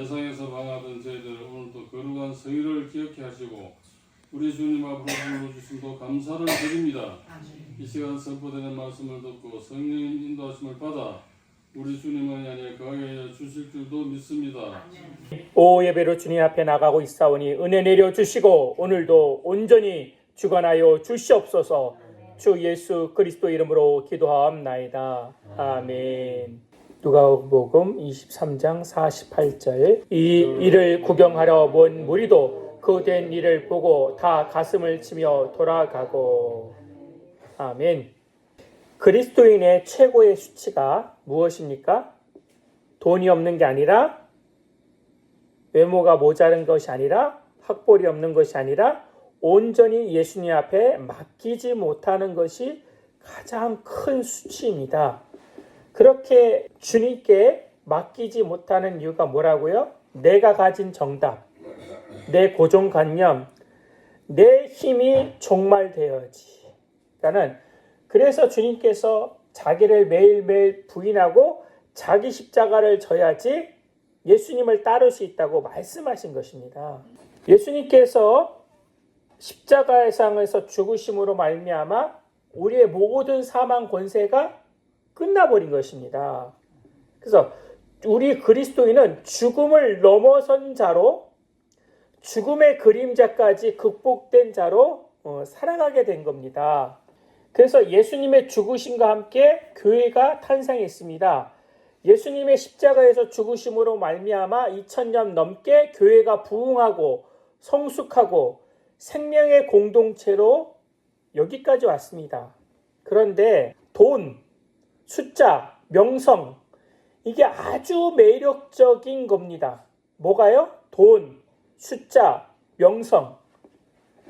세상에서 망하던 저희들 오늘도 거룩한 성의를 기억해 하시고 우리 주님 앞으로 불러주심도 감사를 드립니다. 이 시간 선포되는 말씀을 듣고 성령님 인도하심을 받아 우리 주님의 안에 거하게 주실 줄도 믿습니다. 오 예배로 주님 앞에 나가고 있사오니 은혜 내려 주시고 오늘도 온전히 주관하여 주시옵소서. 주 예수 그리스도 이름으로 기도하옵나이다. 아멘. 누가복음 23장 48절 이 일을 구경하러 온 무리도 그 된 일을 보고 다 가슴을 치며 돌아가고. 아멘. 그리스도인의 최고의 수치가 무엇입니까? 돈이 없는 게 아니라, 외모가 모자른 것이 아니라, 학벌이 없는 것이 아니라 온전히 예수님 앞에 맡기지 못하는 것이 가장 큰 수치입니다. 그렇게 주님께 맡기지 못하는 이유가 뭐라고요? 내가 가진 정답, 내 고정관념, 내 힘이 종말되어야지. 그래서 주님께서 자기를 매일매일 부인하고 자기 십자가를 져야지 예수님을 따를 수 있다고 말씀하신 것입니다. 예수님께서 십자가상에서 죽으심으로 말미암아 우리의 모든 사망 권세가 끝나버린 것입니다. 그래서 우리 그리스도인은 죽음을 넘어선 자로, 죽음의 그림자까지 극복된 자로 살아가게 된 겁니다. 그래서 예수님의 죽으심과 함께 교회가 탄생했습니다. 예수님의 십자가에서 죽으심으로 말미암아 2000년 넘게 교회가 부흥하고 성숙하고 생명의 공동체로 여기까지 왔습니다. 그런데 돈, 숫자, 명성, 이게 아주 매력적인 겁니다. 뭐가요? 돈, 숫자, 명성.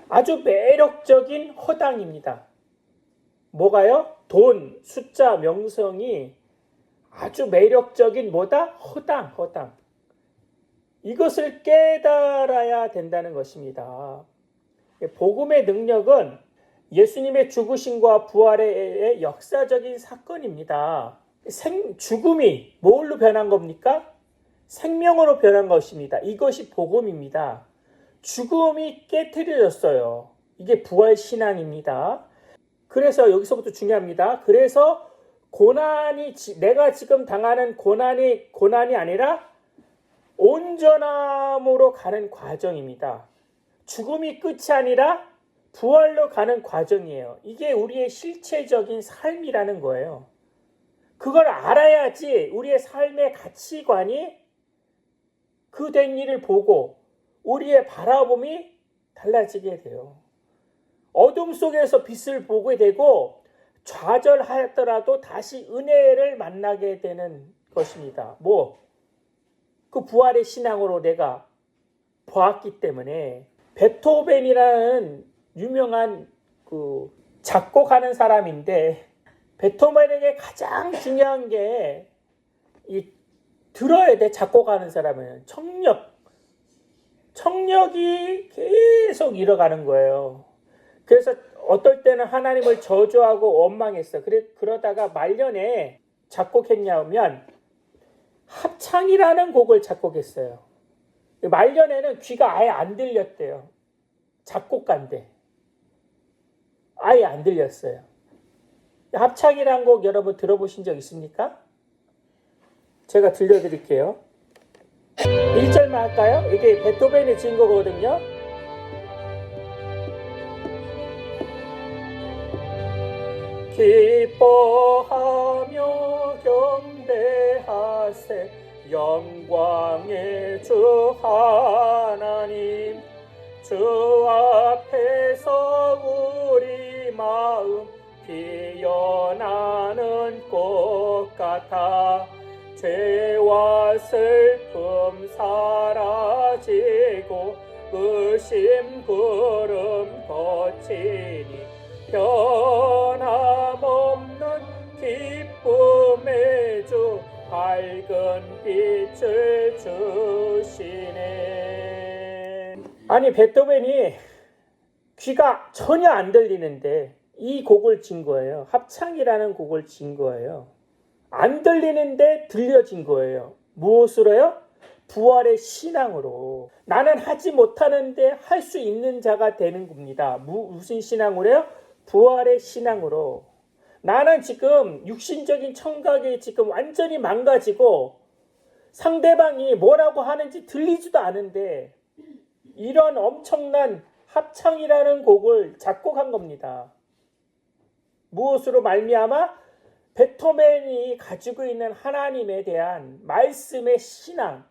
아주 매력적인 허당입니다. 뭐가요? 돈, 숫자, 명성이 아주 매력적인 뭐다? 허당. 이것을 깨달아야 된다는 것입니다. 복음의 능력은 예수님의 죽으심과 부활의 역사적인 사건입니다. 죽음이 뭘로 변한 겁니까? 생명으로 변한 것입니다. 이것이 복음입니다. 죽음이 깨트려졌어요. 이게 부활 신앙입니다. 그래서 여기서부터 중요합니다. 그래서 내가 지금 당하는 고난이 아니라 온전함으로 가는 과정입니다. 죽음이 끝이 아니라 부활로 가는 과정이에요. 이게 우리의 실체적인 삶이라는 거예요. 그걸 알아야지 우리의 삶의 가치관이 그 된 일을 보고 우리의 바라봄이 달라지게 돼요. 어둠 속에서 빛을 보게 되고 좌절하더라도 다시 은혜를 만나게 되는 것입니다. 그 부활의 신앙으로 내가 보았기 때문에. 베토벤이라는 유명한 작곡하는 사람인데, 베토벤에게 가장 중요한 게 들어야 돼. 작곡하는 사람은 청력이 계속 잃어가는 거예요. 그래서 어떨 때는 하나님을 저주하고 원망했어. 그러다가 말년에 작곡했냐면 합창이라는 곡을 작곡했어요. 말년에는 귀가 아예 안 들렸대요. 작곡가인데 아예 안 들렸어요. 합창이라는 곡 여러분 들어보신 적 있습니까? 제가 들려드릴게요. 1절만 할까요? 이게 베토벤이 지은 거거든요. 기뻐하며 경배하세 영광의 주 하나님, 주 앞에서 우리 마음 피어나는 꽃 같아 죄와 슬픔 사라지고 의심 구름 거치니 변함없는 기쁨의 주 밝은 빛을 주시네. 아니 베토벤이 귀가 전혀 안 들리는데 이 곡을 진 거예요. 합창이라는 곡을 진 거예요. 안 들리는데 들려진 거예요. 무엇으로요? 부활의 신앙으로 나는 하지 못하는데 할 수 있는 자가 되는 겁니다. 무슨 신앙으로요? 부활의 신앙으로. 나는 지금 육신적인 청각이 지금 완전히 망가지고 상대방이 뭐라고 하는지 들리지도 않은데 이런 엄청난 합창이라는 곡을 작곡한 겁니다. 무엇으로 말미암아? 베토벤이 가지고 있는 하나님에 대한 말씀의 신앙,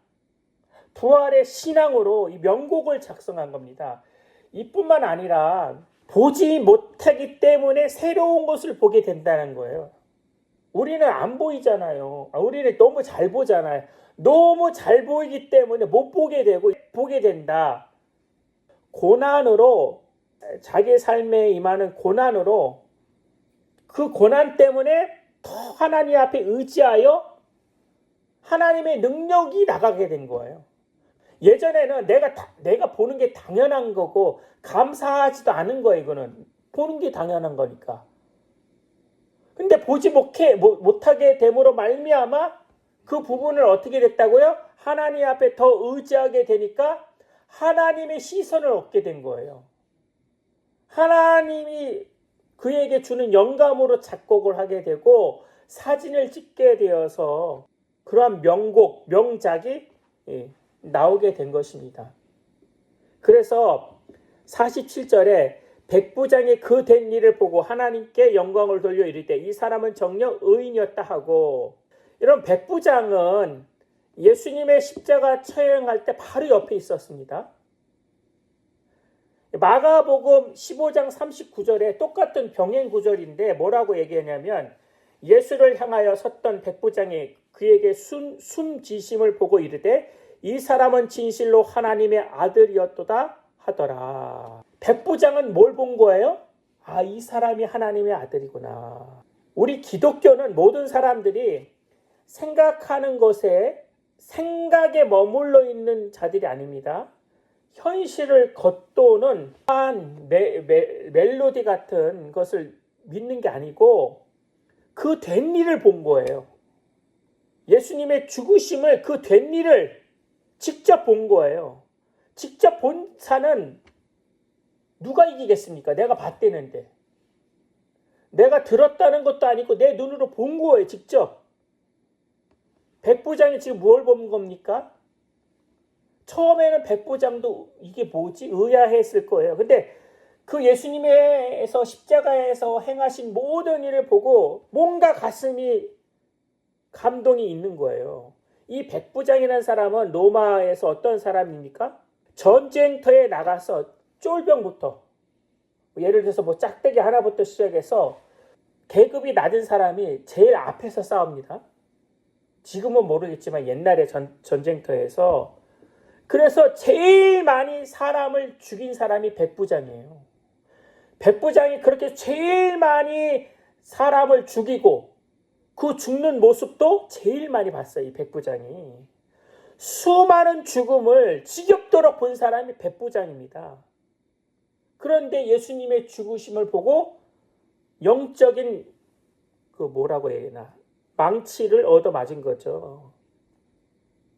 부활의 신앙으로 이 명곡을 작성한 겁니다. 이뿐만 아니라 보지 못하기 때문에 새로운 것을 보게 된다는 거예요. 우리는 안 보이잖아요. 우리는 너무 잘 보잖아요. 너무 잘 보이기 때문에 못 보게 되고 보게 된다. 고난으로, 자기 삶에 임하는 고난으로 그 고난 때문에 더 하나님 앞에 의지하여 하나님의 능력이 나가게 된 거예요. 예전에는 내가 보는 게 당연한 거고 감사하지도 않은 거예요. 이거는 보는 게 당연한 거니까. 근데 보지 못하게 됨으로 말미암아 그 부분을 어떻게 됐다고요? 하나님 앞에 더 의지하게 되니까 하나님의 시선을 얻게 된 거예요. 하나님이 그에게 주는 영감으로 작곡을 하게 되고 사진을 찍게 되어서 그러한 명곡, 명작이 나오게 된 것입니다. 그래서 47절에 백부장이 그 된 일을 보고 하나님께 영광을 돌려 이르되 이 사람은 정녕 의인이었다 하고, 이런 백부장은 예수님의 십자가 처형할 때 바로 옆에 있었습니다. 마가복음 15장 39절에 똑같은 병행 구절인데 뭐라고 얘기하냐면 예수를 향하여 섰던 백부장이 그에게 숨지심을 보고 이르되 이 사람은 진실로 하나님의 아들이었도다 하더라. 백부장은 뭘 본 거예요? 아, 이 사람이 하나님의 아들이구나. 우리 기독교는 모든 사람들이 생각하는 것에 생각에 머물러 있는 자들이 아닙니다. 현실을 겉도는 멜로디 같은 것을 믿는 게 아니고 그 된 일을 본 거예요. 예수님의 죽으심을, 그 된 일을 직접 본 거예요. 직접 본 자는 누가 이기겠습니까? 내가 봤대는데. 내가 들었다는 것도 아니고 내 눈으로 본 거예요. 직접. 백부장이 지금 뭘 본 겁니까? 처음에는 백부장도 이게 뭐지? 의아했을 거예요. 근데 그 예수님에서 십자가에서 행하신 모든 일을 보고 뭔가 가슴이 감동이 있는 거예요. 이 백부장이라는 사람은 로마에서 어떤 사람입니까? 전쟁터에 나가서 쫄병부터, 예를 들어서 뭐 짝대기 하나부터 시작해서 계급이 낮은 사람이 제일 앞에서 싸웁니다. 지금은 모르겠지만 옛날에 전쟁터에서, 그래서 제일 많이 사람을 죽인 사람이 백부장이에요. 백부장이 그렇게 제일 많이 사람을 죽이고 그 죽는 모습도 제일 많이 봤어요. 이 백부장이. 수많은 죽음을 지겹도록 본 사람이 백부장입니다. 그런데 예수님의 죽으심을 보고 영적인 그 뭐라고 해야 되나, 망치를 얻어맞은 거죠.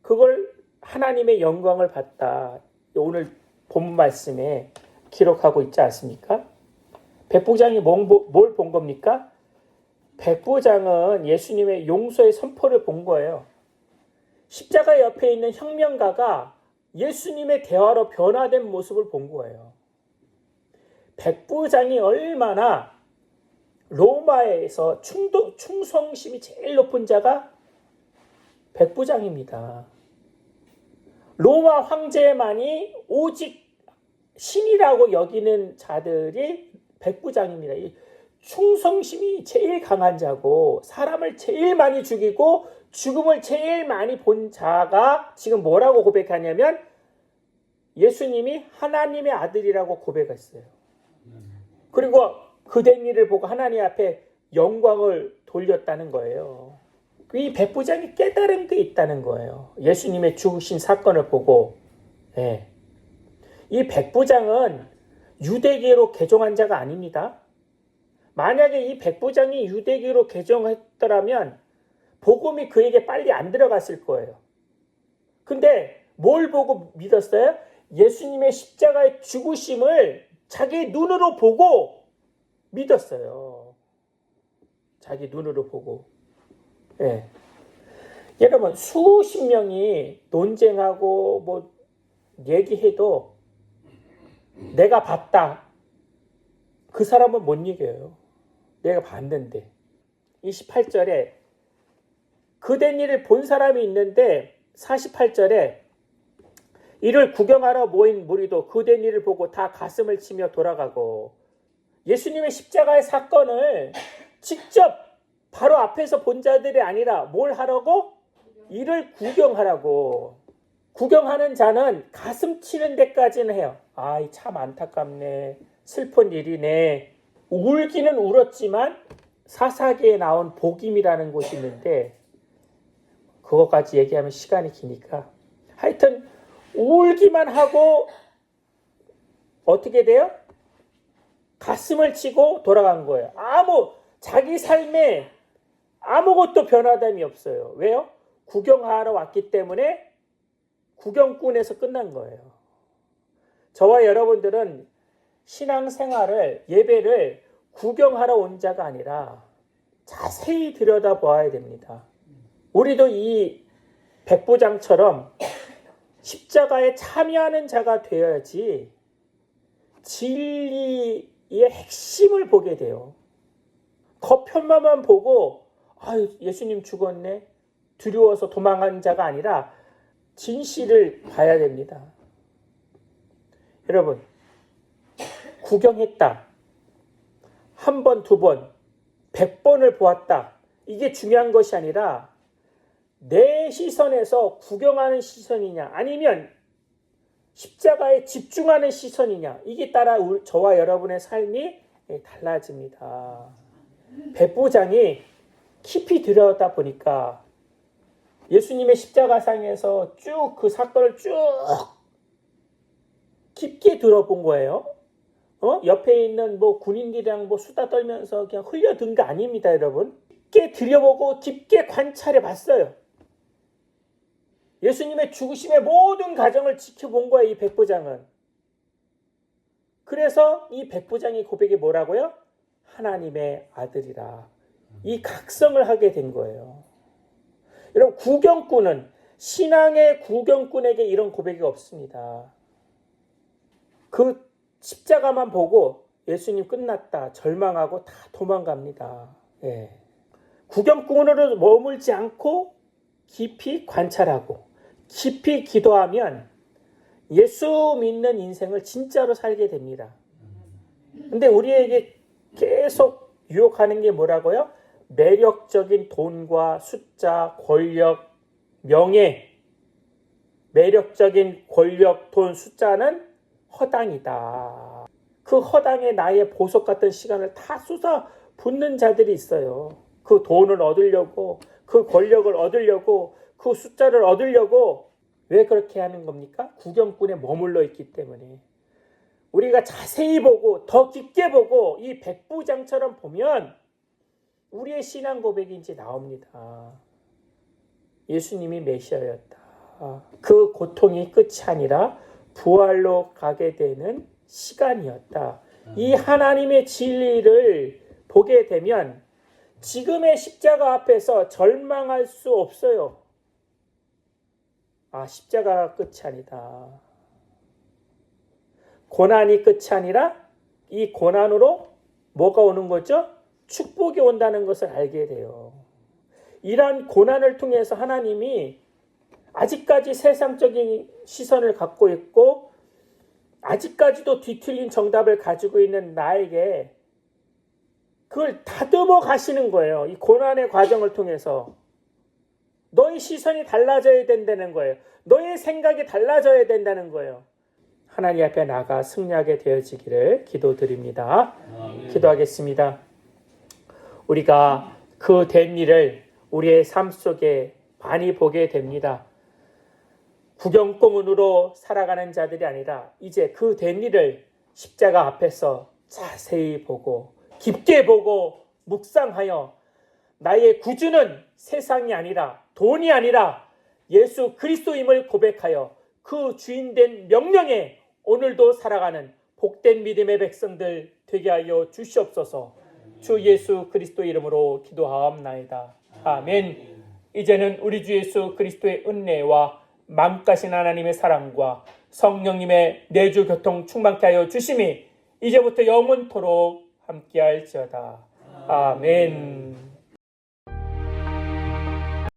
그걸 하나님의 영광을 봤다. 오늘 본문 말씀에 기록하고 있지 않습니까? 백부장이 뭘 본 겁니까? 백부장은 예수님의 용서의 선포를 본 거예요. 십자가 옆에 있는 혁명가가 예수님의 대화로 변화된 모습을 본 거예요. 백부장이 얼마나 로마에서 충성심이 제일 높은 자가 백부장입니다. 로마 황제만이 오직 신이라고 여기는 자들이 백부장입니다. 이 충성심이 제일 강한 자고 사람을 제일 많이 죽이고 죽음을 제일 많이 본 자가 지금 뭐라고 고백하냐면 예수님이 하나님의 아들이라고 고백했어요. 그리고 그 된 일을 보고 하나님 앞에 영광을 돌렸다는 거예요. 이 백부장이 깨달은 게 있다는 거예요. 예수님의 죽으신 사건을 보고. 예. 이 백부장은 유대계로 개종한 자가 아닙니다. 만약에 이 백부장이 유대계로 개종했더라면 복음이 그에게 빨리 안 들어갔을 거예요. 근데 뭘 보고 믿었어요? 예수님의 십자가의 죽으심을 자기 눈으로 보고 믿었어요. 자기 눈으로 보고. 예. 여러분, 수십 명이 논쟁하고 뭐 얘기해도 내가 봤다. 그 사람은 못 이겨요. 내가 봤는데. 28절에 그된 일을 본 사람이 있는데 48절에 이를 구경하러 모인 무리도 그된 일을 보고 다 가슴을 치며 돌아가고, 예수님의 십자가의 사건을 직접 바로 앞에서 본 자들이 아니라 뭘 하라고? 이를 구경하라고. 구경하는 자는 가슴 치는 데까지는 해요. 아이, 참 안타깝네. 슬픈 일이네. 울기는 울었지만 사사기에 나온 복임이라는 곳이 있는데 그거까지 얘기하면 시간이 기니까 하여튼 울기만 하고 어떻게 돼요? 가슴을 치고 돌아간 거예요. 자기 삶에 아무것도 변화됨이 없어요. 왜요? 구경하러 왔기 때문에 구경꾼에서 끝난 거예요. 저와 여러분들은 신앙생활을, 예배를 구경하러 온 자가 아니라 자세히 들여다보아야 됩니다. 우리도 이 백부장처럼 십자가에 참여하는 자가 되어야지 진리의 핵심을 보게 돼요. 겉편만 보고 예수님 죽었네, 두려워서 도망간 자가 아니라 진실을 봐야 됩니다. 여러분, 구경했다. 한 번, 두 번, 100번을 보았다. 이게 중요한 것이 아니라 내 시선에서 구경하는 시선이냐 아니면 십자가에 집중하는 시선이냐, 이게 따라 저와 여러분의 삶이 달라집니다. 백부장이 깊이 들여다 보니까 예수님의 십자가상에서 쭉 그 사건을 쭉 깊게 들어본 거예요. 옆에 있는 군인들이랑 수다 떨면서 그냥 흘려든 거 아닙니다, 여러분. 깊게 들여보고 깊게 관찰해 봤어요. 예수님의 죽으심의 모든 과정을 지켜본 거예요, 이 백부장은. 그래서 이 백부장의 고백이 뭐라고요? 하나님의 아들이라. 이 각성을 하게 된 거예요. 여러분, 구경꾼은, 신앙의 구경꾼에게 이런 고백이 없습니다. 그 십자가만 보고 예수님 끝났다, 절망하고 다 도망갑니다. 예. 구경꾼으로 머물지 않고 깊이 관찰하고 깊이 기도하면 예수 믿는 인생을 진짜로 살게 됩니다. 근데 우리에게 계속 유혹하는 게 뭐라고요? 매력적인 돈과 숫자, 권력, 명예. 매력적인 권력, 돈, 숫자는 허당이다. 그 허당에 나의 보석 같은 시간을 다 쏟아 붓는 자들이 있어요. 그 돈을 얻으려고, 그 권력을 얻으려고, 그 숫자를 얻으려고. 왜 그렇게 하는 겁니까? 구경꾼에 머물러 있기 때문에. 우리가 자세히 보고 더 깊게 보고 이 백부장처럼 보면 우리의 신앙 고백이 이제 나옵니다. 예수님이 메시아였다. 그 고통이 끝이 아니라 부활로 가게 되는 시간이었다. 이 하나님의 진리를 보게 되면 지금의 십자가 앞에서 절망할 수 없어요. 십자가가 끝이 아니다. 고난이 끝이 아니라 이 고난으로 뭐가 오는 거죠? 축복이 온다는 것을 알게 돼요. 이러한 고난을 통해서 하나님이 아직까지 세상적인 시선을 갖고 있고 아직까지도 뒤틀린 정답을 가지고 있는 나에게 그걸 다듬어 가시는 거예요. 이 고난의 과정을 통해서. 너의 시선이 달라져야 된다는 거예요. 너의 생각이 달라져야 된다는 거예요. 하나님 앞에 나가 승리하게 되어지기를 기도드립니다. 기도하겠습니다. 우리가 그 된 일을 우리의 삶 속에 많이 보게 됩니다. 구경꾼으로 살아가는 자들이 아니라 이제 그 된 일을 십자가 앞에서 자세히 보고 깊게 보고 묵상하여 나의 구주는 세상이 아니라 돈이 아니라 예수 그리스도임을 고백하여 그 주인된 명령에 오늘도 살아가는 복된 믿음의 백성들 되게 하여 주시옵소서. 주 예수 그리스도 이름으로 기도하옵나이다. 아멘. 이제는 우리 주 예수 그리스도의 은혜와 만가신 하나님의 사랑과 성령님의 내주 교통 충만케 하여 주심이 이제부터 영원토록 함께할지어다. 아멘.